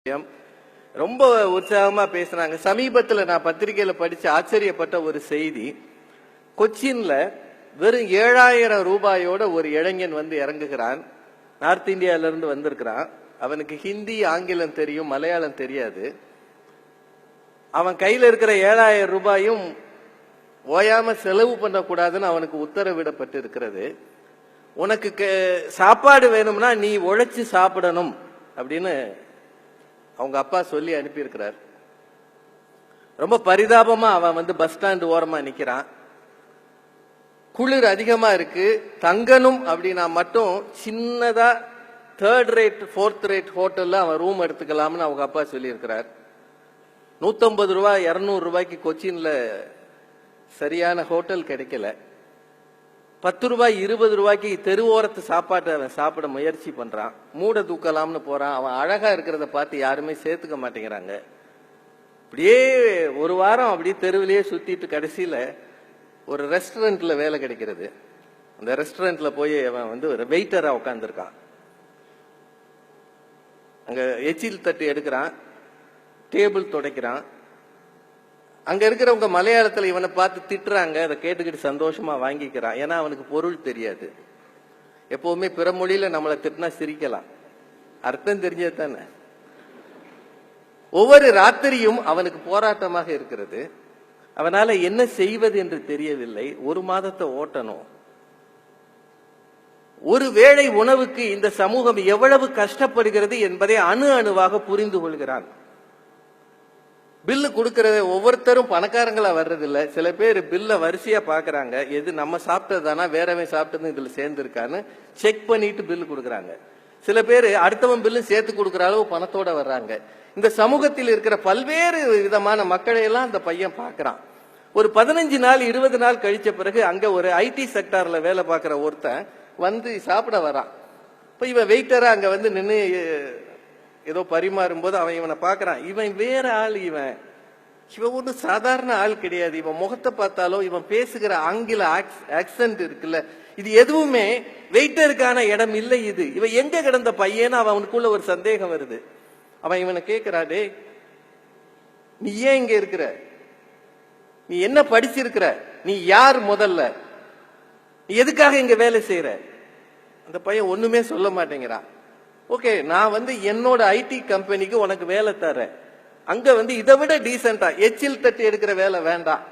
ரொம்ப உற்சாகமா பேசுறாங்க. சமீபத்தில் நான் பத்திரிகையில படிச்சு ஆச்சரியப்பட்ட ஒரு செய்தி, கொச்சின்ல வெறும் 7000 ரூபாயோட ஒரு இளைஞன் வந்து இறங்குகிறான். நார்த் இந்தியால இருந்து வந்திருக்கிறான். அவனுக்கு ஹிந்தி, ஆங்கிலம் தெரியும், மலையாளம் தெரியாது. அவன் கையில இருக்கிற 7000 ரூபாயும் ஓயாம செலவு பண்ணக்கூடாதுன்னு அவனுக்கு உத்தரவிடப்பட்டு இருக்கிறது. உனக்கு சாப்பாடு வேணும்னா நீ உழைச்சு சாப்பிடணும் அப்படின்னு அவங்க அப்பா சொல்லி அனுப்பியிருக்கிறார். ரொம்ப பரிதாபமா அவன் வந்து பஸ் ஸ்டாண்ட் ஓரமா நிக்கிறான். குளிர் அதிகமா இருக்கு. தங்கணும் அப்படின்னா மட்டும் சின்னதா 3rd ரேட் 4th ரேட் ஹோட்டல்ல அவன் ரூம் எடுத்துக்கலாம்னு அவங்க அப்பா சொல்லி இருக்கிறார். 150 ரூபாய் 200 ரூபாய்க்கு கொச்சின்ல சரியான ஹோட்டல் கிடைக்கல. 10 ரூபாய் 20 ரூபாய்க்கு தெருவோரத்து சாப்பாட்டை அவன் சாப்பிட முயற்சி பண்றான். மூட தூக்கலாம்னு போறான். அவன் அழகா இருக்கிறத பார்த்து யாருமே சேர்த்துக்க மாட்டேங்கிறாங்க. அப்படியே ஒரு வாரம் அப்படியே தெருவிலேயே சுத்திட்டு கடைசியில ஒரு ரெஸ்டாரண்ட்ல வேலை கிடைக்கிறது. அந்த ரெஸ்டாரண்ட்ல போய் அவன் வந்து ஒரு வெயிட்டரா உட்காந்துருக்கான். அங்க எச்சில் தட்டு எடுக்கிறான், டேபிள் துடைக்கிறான். அங்க இருக்கிறவங்க மலையாளத்துல இவனை பார்த்து திட்டுறாங்க. அதை கேட்டுக்கிட்டு சந்தோஷமா வாங்கிக்கிறான். ஏன்னா அவனுக்கு பொருள் தெரியாது. எப்பவுமே பிற மொழியில நம்மளை திட்டினா சிரிக்கலாம், அர்த்தம் தெரிஞ்சது தானே. ஒவ்வொரு ராத்திரியும் அவனுக்கு போராட்டமாக இருக்கிறது. அவனால என்ன செய்வது என்று தெரியவில்லை. 1 மாதத்தை ஓட்டணும். ஒரு வேளை உணவுக்கு இந்த சமூகம் எவ்வளவு கஷ்டப்படுகிறது என்பதை அணு அணுவாக புரிந்து கொள்கிறான். பில்லு கொடுக்கறத ஒவ்வொருத்தரும் பணக்காரங்களா வர்றதில்ல. சில பேர் பில்ல வரிசையா பாக்குறாங்க. எது நம்ம சாப்பிட்டதுதானா வேறவன் சாப்பிட்டது இதுல சேர்ந்து இருக்கான்னு செக் பண்ணிட்டு பில்லு கொடுக்கறாங்க. சில பேர் அடுத்தவன் பில்லு சேர்த்து கொடுக்கற அளவு பணத்தோட வர்றாங்க. இந்த சமூகத்தில் இருக்கிற பல்வேறு விதமான மக்களை எல்லாம் அந்த பையன் பாக்குறான். ஒரு 15 நாள் 20 நாள் கழிச்ச பிறகு அங்க ஒரு ஐடி செக்டார்ல வேலை பார்க்கிற ஒருத்தன் வந்து சாப்பிட வரான். இப்ப இவன் வெயிட்டரா அங்க வந்து நின்று ஏதோ பரிமாறும் போது அவன் இவனை பாக்குறான். இவன் வேற ஆள். இவன் ஒன்றும் சாதாரண ஆள் கிடையாது. இவன் முகத்தை பார்த்தாலும் இவன் பேசுகிற ஆங்கில ஆக்சென்ட் இருக்குல்ல, இது எதுவுமே வெயிட்டருக்கான இடம் இல்லை. இது இவன் எங்க கிடந்த பையன்னு அவனுக்குள்ள ஒரு சந்தேகம் வருது. அவன் இவனை கேட்கிறா, டே நீ ஏன் இங்க இருக்கிற? நீ என்ன படிச்சிருக்கிற? நீ யார்? முதல்ல நீ எதுக்காக இங்க வேலை செய்யற? அந்த பையன் ஒண்ணுமே சொல்ல மாட்டேங்கிறான். ஓகே, நான் வந்து என்னோட ஐடி கம்பெனிக்கு உனக்கு வேலை தரேன். அங்க வந்து இதை விட டீசென்டா எச்சில் தட்டி எடுக்கிற வேலை வேண்டாம்,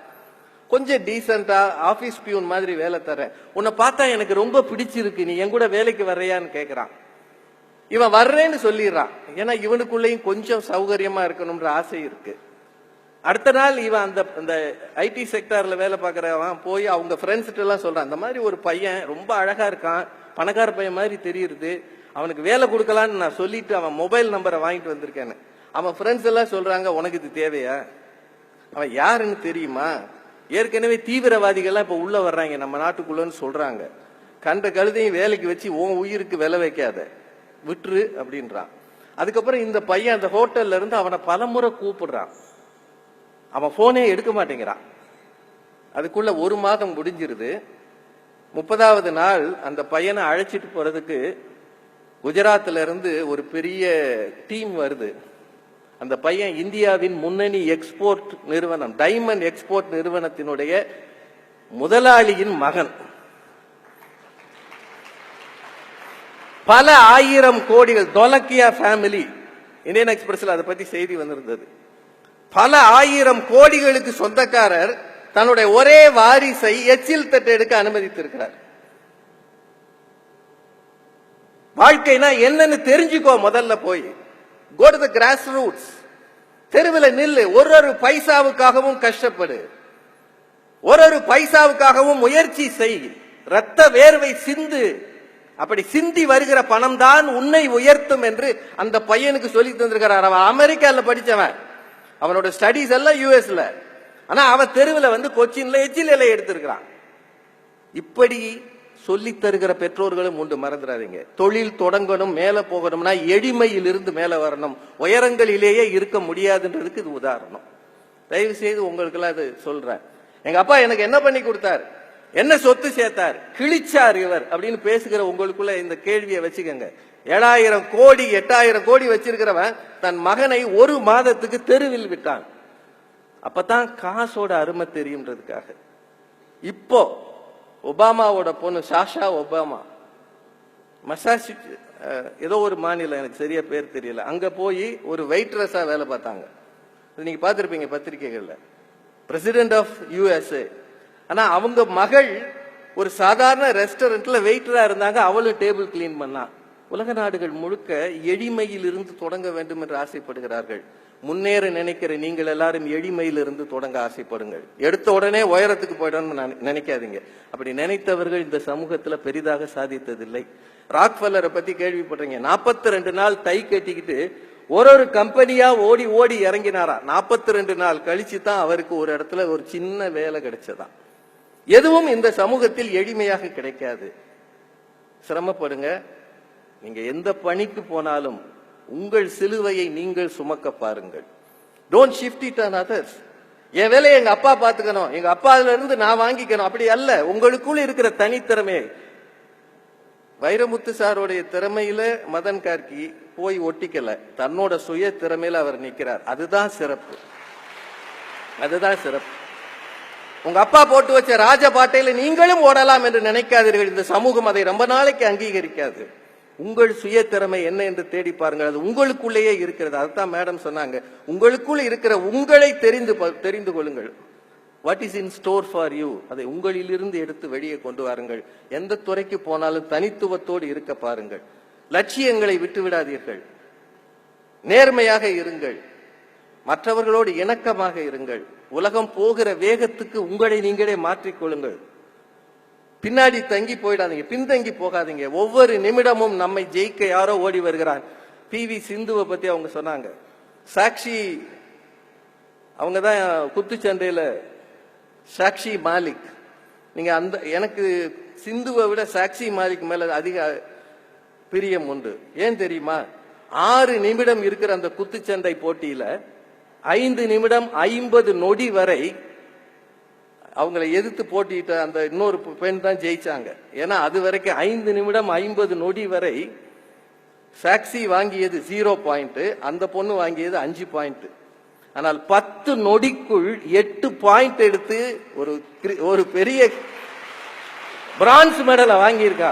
கொஞ்சம் டீசென்டா ஆபீஸ் பியூன் மாதிரி வேலை தரேன். உன்னை பார்த்தா எனக்கு ரொம்ப பிடிச்சிருக்கு, நீ என் கூட வேலைக்கு வர்றியான்னு கேட்கிறான். இவன் வர்றேன்னு சொல்லிடுறான். ஏன்னா இவனுக்குள்ளேயும் கொஞ்சம் சௌகரியமா இருக்கணும்ன்ற ஆசை இருக்கு. அடுத்த நாள் இவன் அந்த ஐடி செக்டார்ல வேலை பார்க்கறவன் போய் அவங்க ஃப்ரெண்ட்ஸ் எல்லாம் சொல்றான், இந்த மாதிரி ஒரு பையன் ரொம்ப அழகா இருக்கான், பணக்கார பையன் மாதிரி தெரியுது, அவனுக்கு வேலை கொடுக்கலான்னு நான் சொல்லிட்டு அவன் மொபைல் நம்பரை வாங்கிட்டு வந்திருக்கேன்னு. அவன் ஃப்ரெண்ட்ஸ் எல்லாம் சொல்றாங்க, உனக்கு இது தேவையா? அவன் யாருன்னு தெரியுமா? ஏற்கனவே தீவிரவாதிகள்லாம் இப்ப உள்ள வர்றாங்க நம்ம நாட்டுக்குள்ளன்னு சொல்றாங்க. கண்ட கழுதையும் வேலைக்கு வச்சு உன் உயிருக்கு விலை வைக்காத, விட்டுரு அப்படின்றான். அதுக்கப்புறம் இந்த பையன் அந்த ஹோட்டல்ல இருந்து அவனை பலமுறை கூப்பிடுறான். அவன் போனே எடுக்க மாட்டேங்கிறான். அதுக்குள்ள 1 மாதம் முடிஞ்சிருது. 30வது நாள் அந்த பையனை அழைச்சிட்டு போறதுக்கு குஜராத்ல இருந்து ஒரு பெரிய டீம் வருது. அந்த பையன் இந்தியாவின் முன்னணி எக்ஸ்போர்ட் நிறுவனம் டைமண்ட் எக்ஸ்போர்ட் நிறுவனத்தினுடைய முதலாளியின் மகன். பல 1000 கோடிகள் தொலக்கியா ஃபேமிலி. இந்தியன் எக்ஸ்பிரஸ்ல அதை பத்தி செய்தி வந்திருந்தது. பல 1000 கோடிகளுக்கு சொந்தக்காரர் தன்னுடைய ஒரே வாரிசை எச்சில் தட்டு எடுக்க அனுமதித்திருக்கிறார். வாழ்க்கைனா என்னன்னு தெரிஞ்சுக்கோ. முதல்ல போய் go to the grass roots. தெருவில் நில்லு. ஒரு பைசாவுக்காகவும் கஷ்டப்படு, ஒரு பைசாவுக்காகவும் முயற்சி செய், ரத்த வேர்வை சிந்து. அப்படி சிந்தி வருகிற பணம் தான் உன்னை உயர்த்தும் என்று அந்த பையனுக்கு சொல்லி தந்திருக்கிறார். அவன் அமெரிக்கால படிச்சவன், அவனோட ஸ்டடிஸ் எல்லாம் யூஎஸ்ல. ஆனா அவன் தெருவில் வந்து கொச்சின்ல எச்சில் இலை எடுத்திருக்கிறான். இப்படி சொல்லி தருகிற பெற்றோர்களும் உண்டு, மறந்துடாதீங்க. தொழில் தொடங்கணும், மேல போகணும்னா எளிமையில் இருந்து மேல வரணும், உயரங்களிலேயே இருக்க முடியாதுன்றதுக்கு இது உதாரணம். தயவு செய்து உங்களுக்கு எல்லாம் இது சொல்றேன். எங்க அப்பா எனக்கு என்ன பண்ணி கொடுத்தார், என்ன சொத்து சேர்த்தார், கிழிச்சார் இவர் அப்படின்னு பேசுகிற உங்களுக்குள்ள இந்த கேள்வியை வச்சுக்கோங்க. 7,000 கோடி 8,000 கோடி வச்சிருக்கிறவன் தன் மகனை ஒரு மாதத்துக்கு தெருவில் விட்டான். அப்பதான் காசோட அருமை தெரியும்ன்றதுக்காக. இப்போ ஒபாமாவோட பொண்ணு சாஷா ஒபாமா மசாச்சுசெட்ஸ் ஏதோ ஒரு மாநிலம், எனக்கு சரியா பேர் தெரியல, அங்க போய் ஒரு வெயிட்ரஸா வேலை பார்த்தாங்க. நீங்க பார்த்திருப்பீங்க பத்திரிகைகள்ல. President of USA. ஆனா அவங்க மகள் ஒரு சாதாரண ரெஸ்டாரண்ட்ல வெயிட்டரா இருந்தாங்க. அவளும் டேபிள் கிளீன் பண்ணா. உலக நாடுகள் முழுக்க எளிமையில் இருந்து தொடங்க வேண்டும் என்று ஆசைப்படுகிறார்கள். முன்னேற நினைக்கிற நீங்கள் எல்லாரும் எளிமையிலிருந்து தொடங்க ஆசைப்படுங்கள். எடுத்த உடனே உயரத்துக்கு போயிடணும்னு நினைக்காதீங்க. அப்படி நினைத்தவர்கள் இந்த சமூகத்துல பெரிதாக சாதித்ததில்லை. ராக்ஃபெல்லரை பத்தி கேள்விப்படுறீங்க. 42 நாள் டை கட்டிக்கிட்டு ஒரு கம்பெனியா ஓடி ஓடி இறங்கினாரா. 42 நாள் கழிச்சு தான் அவருக்கு ஒரு இடத்துல ஒரு சின்ன வேலை கிடைச்சதான். எதுவும் இந்த சமூகத்தில் எளிமையாக கிடைக்காது. சிரமப்படுங்க. நீங்க எந்த பணிக்கு போனாலும் உங்கள் சிலுவையை நீங்கள் சுமக்க பாருங்கள். Don't shift it on others. என் வேலையை எங்க அப்பா பாத்துக்கணும், எங்க அப்பால இருந்து நான் வாங்கிக்கணும், அப்படி அல்ல. உங்களுக்குள்ள இருக்கிற தனித்திறமை. வைரமுத்து சாருடைய திறமையில மதன் கார்கி போய் ஒட்டிக்கல, தன்னோட சுய திறமையில அவர் நிற்கிறார். அதுதான் சிறப்பு, அதுதான் சிறப்பு. உங்க அப்பா போட்டு வச்ச ராஜ பாட்டையில நீங்களும் ஓடலாம் என்று நினைக்காதீர்கள். இந்த சமூகம் அதை ரொம்ப நாளைக்கு அங்கீகரிக்காது. உங்கள் சுய திறமை என்ன என்று தேடி பாருங்கள். அது உங்களுக்குள்ளேயே இருக்கிறது. அதுதான் மேடம் சொன்னாங்க, உங்களுக்குள் இருக்கிற உங்களை தெரிந்து கொள்ளுங்கள். What is in store for you, அதை உங்களிலிருந்து எடுத்து வெளியே கொண்டு வாருங்கள். எந்த துறைக்கு போனாலும் தனித்துவத்தோடு இருக்க பாருங்கள். லட்சியங்களை விட்டு விடாதீர்கள். நேர்மையாக இருங்கள். மற்றவர்களோடு இணக்கமாக இருங்கள். உலகம் போகிற வேகத்துக்கு உங்களை நீங்களே மாற்றிக்கொள்ளுங்கள். பின்னாடி தங்கி போயிடாதீங்க, பின்தங்கி போகாதீங்க. ஒவ்வொரு நிமிடமும் நம்மை ஜெயிக்க யாரோ ஓடி வருகிறான். PV சிந்துவை பத்தி அவங்க சொன்னாங்க. சாக்ஷி அவங்கதான் குத்துச்சண்டையில சாக்ஷி மாலிக். நீங்க அந்த எனக்கு சிந்துவை விட சாக்ஷி மாலிக் மேல அதிக பிரியம் உண்டு. ஏன் தெரியுமா? 6 நிமிடம் இருக்கிற அந்த குத்துச்சண்டை போட்டியில 5 நிமிடம் 50 நொடி வரை அவங்களை எதிர்த்து போட்டிட்ட அந்த இன்னொரு பெண் தான் ஜெயிச்சாங்க. ஏன்னா அது வரைக்கும் 5 நிமிடம் 50 நொடி வரை சாக்சி வாங்கியது 0 பாயிண்ட், அந்த பொண்ணு வாங்கியது 5 பாயிண்ட். ஆனால் 10 நொடிக்குள் 8 பாயிண்ட் எடுத்து ஒரு பெரிய பிரான்ஸ் மெடலை வாங்கியிருக்கா.